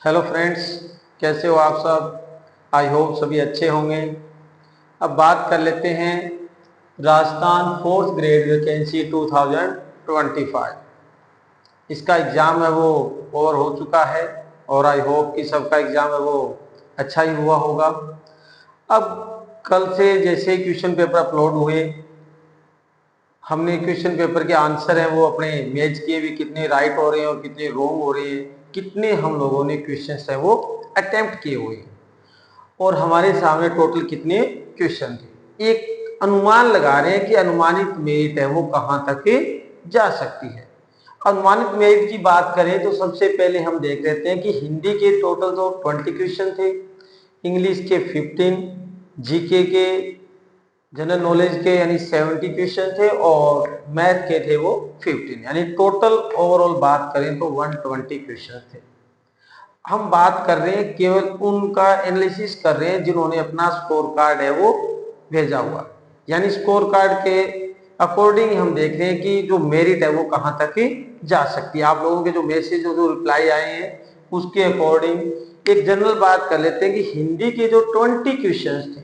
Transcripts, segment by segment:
Hello friends, कैसे हो आप सब। आई होप सभी अच्छे होंगे। अब बात कर लेते हैं राजस्थान फोर्थ ग्रेड वैकेंसी 2025। इसका एग्ज़ाम है वो ओवर हो चुका है और आई होप कि सबका एग्ज़ाम है वो अच्छा ही हुआ होगा। अब कल से जैसे क्वेश्चन पेपर अपलोड हुए, हमने क्वेश्चन पेपर के आंसर हैं वो अपने मैच किए भी, कितने राइट हो रहे हैं और कितने रॉन्ग हो रहे हैं, कितने हम लोगों ने क्वेश्चंस हैं वो अटेम्प्ट किए हुए हैं और हमारे सामने टोटल कितने क्वेश्चन थे। एक अनुमान लगा रहे हैं कि अनुमानित मेरिट है वो कहाँ तक जा सकती है। अनुमानित मेरिट की बात करें तो सबसे पहले हम देख लेते हैं कि हिंदी के टोटल तो 20 क्वेश्चन थे, इंग्लिश के 15, जीके के जनरल नॉलेज के यानी 70 क्वेश्चन थे और मैथ के थे वो 15, यानी टोटल ओवरऑल बात करें तो 120 क्वेश्चन थे। हम बात कर रहे हैं केवल उनका एनालिसिस कर रहे हैं जिन्होंने अपना स्कोर कार्ड है वो भेजा हुआ, यानी स्कोर कार्ड के अकॉर्डिंग हम देख रहे हैं कि जो मेरिट है वो कहां तक जा सकती है। आप लोगों के जो मैसेज जो रिप्लाई आए हैं उसके अकॉर्डिंग एक जनरल बात कर लेते हैं कि हिंदी के जो 20 क्वेश्चन थे,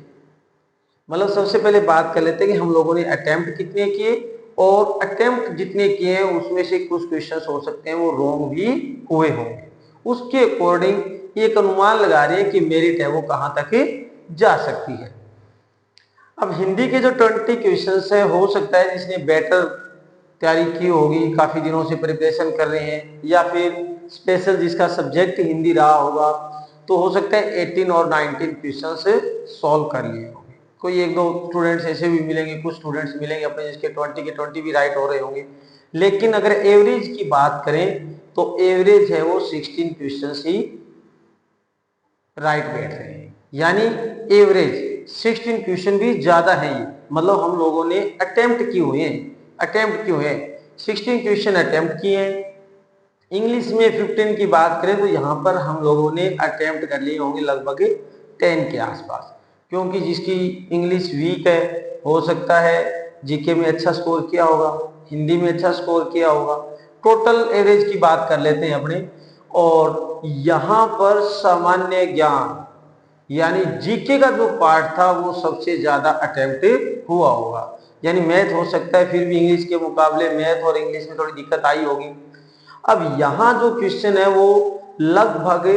मतलब सबसे पहले बात कर लेते हैं कि हम लोगों ने अटेम्प्ट कितने किए और अटेम्प्ट जितने किए हैं उसमें से कुछ क्वेश्चंस हो सकते हैं वो रॉन्ग भी हुए होंगे। उसके अकॉर्डिंग एक अनुमान लगा रहे हैं कि मेरिट है वो कहां तक जा सकती है। अब हिंदी के जो 20 क्वेश्चंस है, हो सकता है जिसने बेटर तैयारी की होगी, काफी दिनों से प्रिपरेशन कर रहे हैं, या फिर स्पेशल जिसका सब्जेक्ट हिंदी रहा होगा, तो हो सकता है 18 और 19 क्वेश्चंस सॉल्व कर लिए होंगे। कोई एक दो स्टूडेंट्स ऐसे भी मिलेंगे, कुछ स्टूडेंट्स मिलेंगे अपने जिसके 20 के 20 भी राइट हो रहे होंगे। लेकिन अगर एवरेज की बात करें तो एवरेज है वो 16 क्वेश्चंस ही राइट बैठ रहे हैं, यानी एवरेज 16 क्वेश्चन भी ज्यादा है ये, मतलब हम लोगों ने अटेम्प्ट किए हुए हैं, 16 क्वेश्चन अटेम्प्ट किए हैं। इंग्लिश में 15 की बात करें तो यहाँ पर हम लोगों ने अटेम्प्ट कर लिए होंगे लगभग 10 के आसपास, क्योंकि जिसकी इंग्लिश वीक है हो सकता है जीके में अच्छा स्कोर किया होगा, हिंदी में अच्छा स्कोर किया होगा। टोटल एवरेज की बात कर लेते हैं अपने, और यहाँ पर सामान्य ज्ञान यानी जीके का जो पार्ट था वो सबसे ज्यादा अटेम्प्ट हुआ होगा, यानी मैथ हो सकता है फिर भी इंग्लिश के मुकाबले मैथ और इंग्लिश में थोड़ी दिक्कत आई होगी। अब यहाँ जो क्वेश्चन है वो लगभग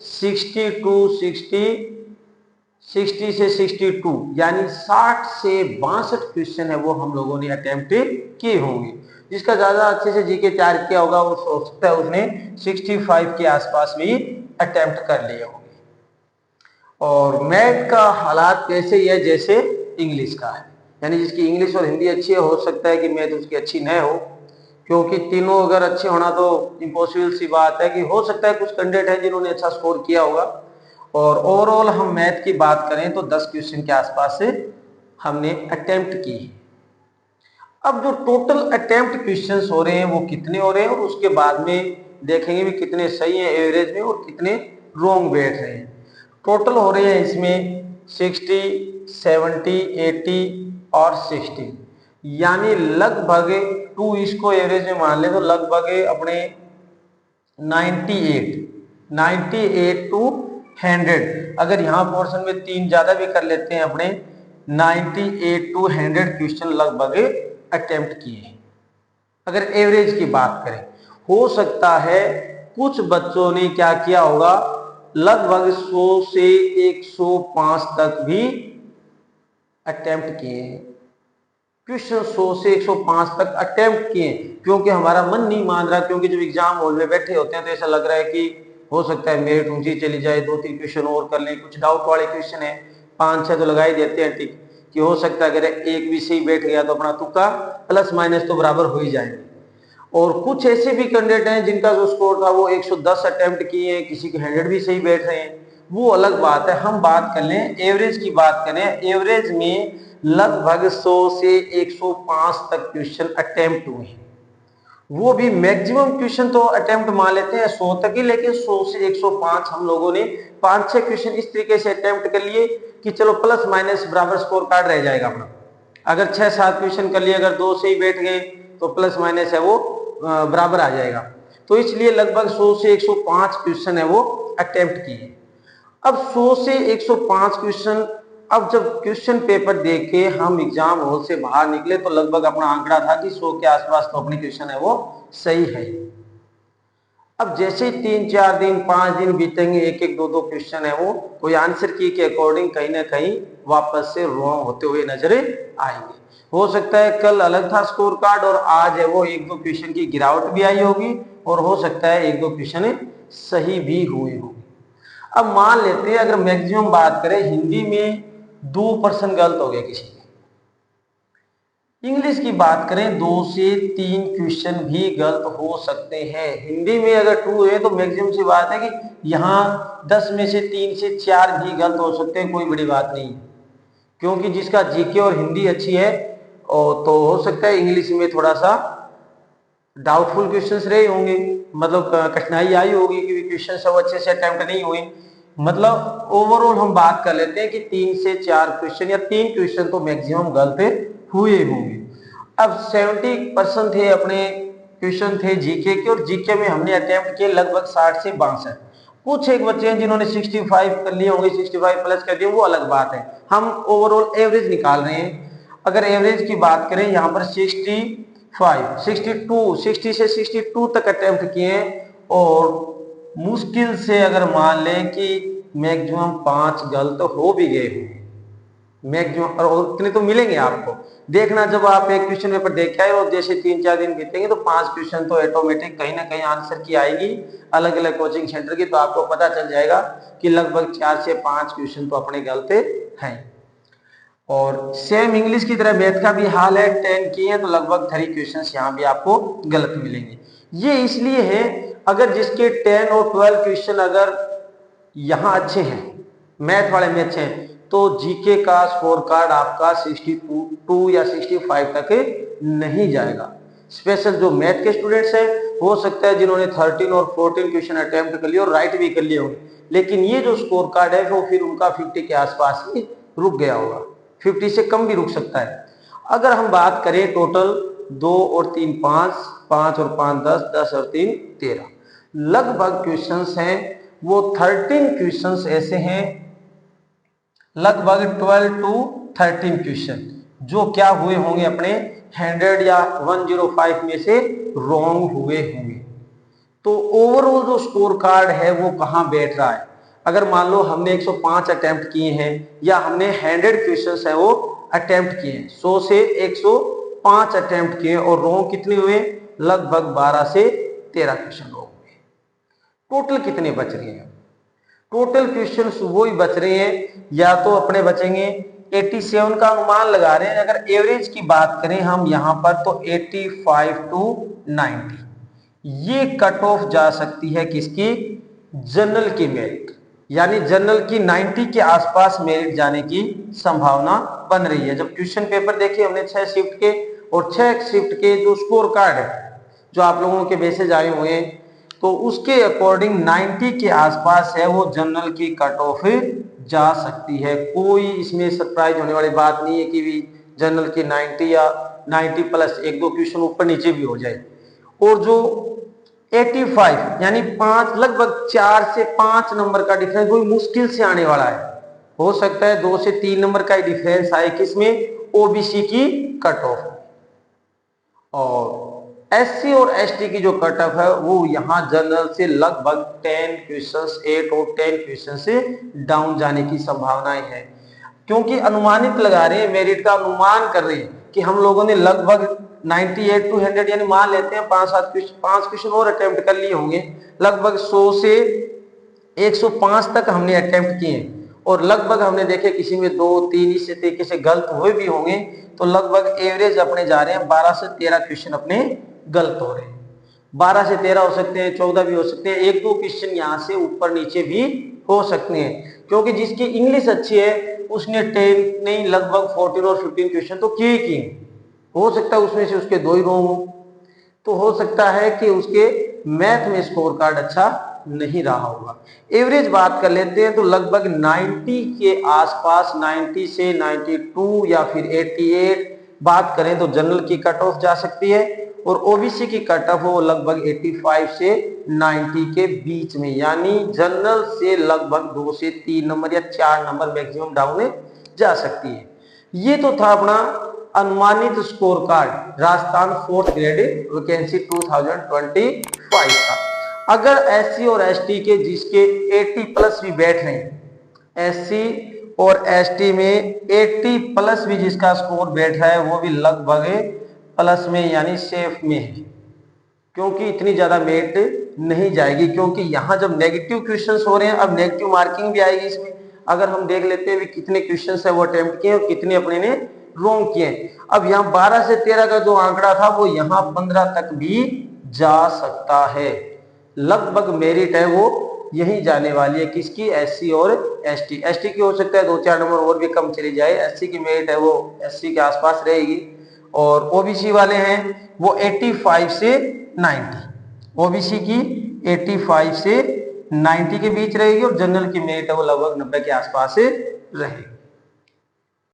60 से 62 यानी 60 से 62 क्वेश्चन है वो हम लोगों ने अटेम्प्ट किए होंगे। जिसका ज्यादा अच्छे से जीके तैयार किया होगा वो हो सकता है उसने 65 के आसपास भी अटेम्प्ट कर लिए होंगे। और मैथ का हालात कैसे ही है जैसे इंग्लिश का है, यानी जिसकी इंग्लिश और हिंदी अच्छी है हो सकता है कि मैथ उसकी अच्छी न हो, क्योंकि तीनों अगर अच्छे होना तो इम्पॉसिबल सी बात है कि हो सकता है कुछ कैंडिडेट है जिन्होंने अच्छा स्कोर किया होगा। और ओवरऑल हम मैथ की बात करें तो 10 क्वेश्चन के आसपास से हमने अटेम्प्ट की है। अब जो टोटल अटेम्प्ट क्वेश्चंस हो रहे हैं वो कितने हो रहे हैं और उसके बाद में देखेंगे भी कितने सही हैं एवरेज में और कितने रॉन्ग बैठ रहे हैं। टोटल हो रहे हैं इसमें 60, 70, 80 और 60, यानी लगभग 2 इसको एवरेज में मान ले तो लगभग अपने 98 टू 100, अगर यहाँ पोर्शन में 3 ज्यादा भी कर लेते हैं अपने 98 टू 100 क्वेश्चन लगभग अटेम्प्ट किए हैं। अगर एवरेज की बात करें हो सकता है कुछ बच्चों ने क्या किया होगा, लगभग 100 से 105 तक भी अटेम्प्ट किए हैं, क्वेश्चन 100 से 105 तक अटेम्प्ट किए, क्योंकि हमारा मन नहीं मान रहा, क्योंकि जब एग्जाम हॉल में बैठे होते हैं तो ऐसा लग रहा है कि हो सकता है मेरिट ऊंची चली जाए, 2-3 क्वेश्चन और कर लें, कुछ डाउट वाले क्वेश्चन है 5-6 तो लगा ही देते हैं टिक, कि हो सकता है अगर एक भी सही बैठ गया तो अपना तुक्का प्लस माइनस तो बराबर हो ही जाएंगे। और कुछ ऐसे भी कैंडिडेट हैं जिनका जो स्कोर था वो 110 अटेम्प्ट किए हैं, किसी के 100 भी सही बैठ रहे हैं, वो अलग बात है। हम बात कर लें एवरेज की बात करें, एवरेज में लगभग 100 से 105 तक क्वेश्चन अटेम्प्ट हुए हैं, वो भी मैक्सिमम क्वेश्चन तो अटेम्प्ट मान लेते हैं 100 तक ही, लेकिन 100 से 105 हम लोगों ने 5-6 क्वेश्चन इस तरीके से अटेम्प्ट कर लिए कि चलो प्लस माइनस बराबर स्कोर कार्ड रह जाएगा अपना। अगर 6-7 क्वेश्चन कर लिए, अगर 2 से ही बैठ गए तो प्लस माइनस है वो बराबर आ जाएगा। तो इसलिए लगभग 100 से 105 क्वेश्चन है वो अटेम्प्ट किए। अब 100 से 105 क्वेश्चन, अब जब क्वेश्चन पेपर देख के हम एग्जाम हॉल से बाहर निकले तो लगभग अपना आंकड़ा था कि 100 के आसपास तो अपनी क्वेश्चन है वो सही है। अब जैसे 3-4 दिन 5 दिन बीतेंगे, एक एक दो दो क्वेश्चन है वो कोई आंसर की के अकॉर्डिंग कहीं ना कहीं वापस से रॉन्ग होते हुए नजर आएंगे। हो सकता है कल अलग था स्कोर कार्ड और आज है वो एक दो क्वेश्चन की गिरावट भी आई होगी और हो सकता है एक दो क्वेश्चन सही भी हुए होंगे। अब मान लेते हैं अगर मैक्सिमम बात करें हिंदी में 2% गलत हो गया किसी के, इंग्लिश की बात करें 2 से 3 क्वेश्चन भी गलत हो सकते हैं। हिंदी में अगर 2 है तो मैक्सिमम सी बात है कि यहाँ 10 में से 3 से 4 भी गलत हो सकते हैं, कोई बड़ी बात नहीं, क्योंकि जिसका जीके और हिंदी अच्छी है और तो हो सकता है इंग्लिश में थोड़ा सा डाउटफुल क्वेश्चंस रहे होंगे, मतलब कठिनाई आई होगी क्योंकि क्वेश्चन सब अच्छे से अटेम्प्ट नहीं हुए। मतलब ओवरऑल हम बात कर लेते हैं कि 3 से 4 क्वेश्चन या 3 क्वेश्चन तो मैक्सिमम गलत हुए होंगे। अब 70% थे अपने क्वेश्चन थे जीके के और जीके में हमने अटेम्प्ट किए लगभग 60 से 62। कुछ एक बच्चे हैं जिन्होंने 65 कर लिए होंगे, 65 प्लस कर दिए, वो अलग बात है। हम ओवरऑल एवरेज निकाल रहे हैं। अगर एवरेज की बात करें यहाँ पर 65, 62, 60 से 62 तक अटेम्प्ट किए और मुश्किल से अगर मान लें कि मैक्सिमम 5 गलत हो भी गए होंगे मैक्सिमम, और इतने तो मिलेंगे आपको। देखना जब आप एक क्वेश्चन पेपर देख के आए और जैसे 3-4 दिन बीतेंगे तो 5 क्वेश्चन तो ऑटोमेटिक कहीं ना कहीं आंसर की आएगी अलग अलग कोचिंग सेंटर की, तो आपको पता चल जाएगा कि लगभग 4 से 5 क्वेश्चन तो अपने गलत हैं। और सेम इंग्लिश की तरह मैथ का भी हाल है, 10 किए हैं तो लगभग 3 क्वेश्चंस यहाँ भी आपको गलत मिलेंगे। ये इसलिए है अगर जिसके 10 और 12 क्वेश्चन अगर यहाँ अच्छे हैं, मैथ वाले में अच्छे हैं, तो जीके का स्कोर कार्ड आपका 62 या 65 तक नहीं जाएगा। स्पेशल जो मैथ के स्टूडेंट्स हैं हो सकता है जिन्होंने 13 और 14 क्वेश्चन अटेम्प्ट कर लिए और राइट भी कर लिए होंगे, लेकिन ये जो स्कोर कार्ड है वो फिर उनका 50 के आसपास ही रुक गया होगा, 50 से कम भी रुक सकता है। अगर हम बात करें टोटल 2 और 3 5, 5 और 5 10, 10 और 3 13 लगभग क्वेश्चंस हैं वो 13 क्वेश्चंस ऐसे हैं, लगभग 12 to 13 क्वेश्चन जो क्या हुए होंगे अपने 100 या 105 में से रॉन्ग हुए होंगे। तो ओवरऑल जो स्कोर कार्ड है वो कहां बैठ रहा है। अगर मान लो हमने 105 अटेम्प्ट किए हैं या हमने 100 क्वेश्चंस है वो अटेम्प्ट किए हैं, 100 से 105 अटेम्प्ट किए और रॉन्ग कितने हुए, लगभग 12 से 13 क्वेश्चन रॉन्ग हुए। टोटल कितने बच रहे हैं, टोटल क्वेश्चन वो ही बच रहे हैं या तो अपने बचेंगे 87 का अनुमान लगा रहे हैं। अगर एवरेज की बात करें हम यहाँ पर तो 85 to 90 ये कट ऑफ जा सकती है किसकी, जनरल की मेरिट, यानी जनरल की 90 के आसपास मेरिट जाने की संभावना बन रही है। जब क्वेश्चन पेपर देखिए हमने 6 शिफ्ट के और 6 शिफ्ट के जो स्कोर कार्ड है जो आप लोगों के मैसेज आए हुए हैं तो उसके अकॉर्डिंग 90 के आसपास है वो जनरल की कट ऑफ जा सकती है। कोई इसमें सरप्राइज होने वाली बात नहीं है कि भी जनरल की 90 या 90 प्लस एक दो क्वेश्चन ऊपर नीचे भी हो जाए। और जो 85 यानी 5 लगभग 4 से 5 नंबर का डिफरेंस कोई मुश्किल से आने वाला है, हो सकता है 2 से 3 नंबर का ही डिफरेंस आए किसमें, ओबीसी की कट ऑफ। और एससी और एसटी की जो कट ऑफ है वो यहाँ जनरल से लगभग 10 क्वेश्चंस 8 और 10 क्वेश्चन से डाउन जाने की संभावनाएं है, क्योंकि अनुमानित लगा रहे हैं, मेरिट का अनुमान कर रहे हैं कि हम लोगों ने लगभग 98 to 100 यानी मान लेते हैं 5 क्वेश्चन और अटेम्प्ट कर लिए होंगे, लगभग 100 से 105 तक हमने अटेम्प्ट किए और लगभग हमने देखे किसी में 2-3 इस तरीके से गलत हुए भी होंगे, तो लगभग एवरेज अपने जा रहे हैं 12 से 13 क्वेश्चन अपने गलत हो रहे हैं। 12 से 13 हो सकते हैं, 14 भी हो सकते हैं, एक दो क्वेश्चन यहाँ से ऊपर नीचे भी हो सकते हैं, क्योंकि जिसकी इंग्लिश अच्छी है उसने 10 नहीं लगभग 14 और 15 क्वेश्चन तो किए ही, हो सकता है उसमें से उसके 2 ही रॉन्ग हो, तो हो सकता है कि उसके मैथ में स्कोर कार्ड अच्छा नहीं रहा होगा। एवरेज बात कर लेते हैं तो लगभग 90 के आसपास, 90 से 92 या फिर 88 बात करें तो जनरल की कट ऑफ जा सकती है और ओबीसी की कट ऑफ वो लगभग 85 से 90 के बीच में, यानी जनरल से लगभग 2 से 3 नंबर या 4 नंबर मैक्सिमम डाउन जा सकती है। ये तो था अपना अनुमानित score card Rajasthan fourth grade vacancy 2025 का। अगर एससी और एसटी के जिसके 80 प्लस भी बैठ रहे हैं, एससी और एसटी में 80 प्लस भी जिसका स्कोर बैठ रहा है वो भी लगभग प्लस में यानी सेफ में है, क्योंकि इतनी ज्यादा मेट नहीं जाएगी। क्योंकि यहां जब नेगेटिव क्वेश्चंस हो रहे हैं, अब नेगेटिव मार्किंग भी आएगी इसमें। अगर हम देख लेते हैं कितने क्वेश्चंस है वो अटेम्प्ट किए और कितने अपने ने रॉन्ग किए। अब यहाँ 12 से 13 का जो आंकड़ा था वो यहाँ 15 तक भी जा सकता है। लगभग मेरिट है वो यही जाने वाली है, किसकी? एससी और एसटी। एसटी की हो सकता है 2-4 नंबर और भी कम चली जाए, एससी की मेरिट है वो एससी के आसपास रहेगी। और ओबीसी वाले हैं वो 85 से 90, ओबीसी की 85 से 90 के बीच रहेगी और जनरल की मेरिट है वो लगभग 90 के आसपास रहेगी।